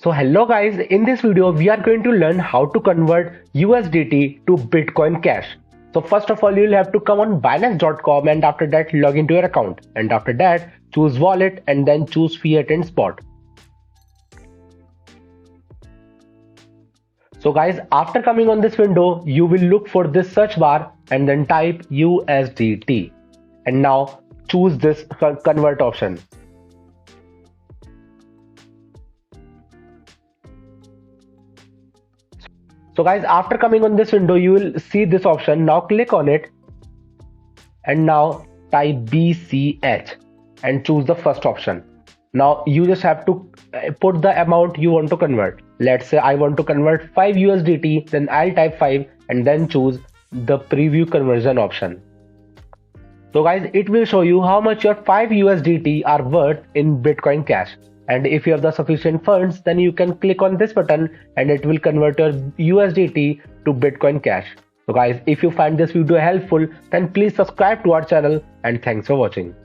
So hello guys, in this video we are going to learn how to convert USDT to Bitcoin Cash. So first of all, you'll have to come on Binance.com and after that log into your account, and after that choose wallet and then choose fiat and spot. So guys, after coming on this window, you will look for this search bar and then type USDT, and now choose this convert option. So guys, after coming on this window, you will see this option. Now click on it and now type BCH and choose the first option. Now you just have to put the amount you want to convert. Let's say I want to convert 5 USDT, then I'll type 5 and then choose the preview conversion option. So guys, it will show you how much your 5 USDT are worth in Bitcoin Cash. And if you have the sufficient funds, then you can click on this button and it will convert your USDT to Bitcoin Cash. So guys, if you find this video helpful, then please subscribe to our channel and thanks for watching.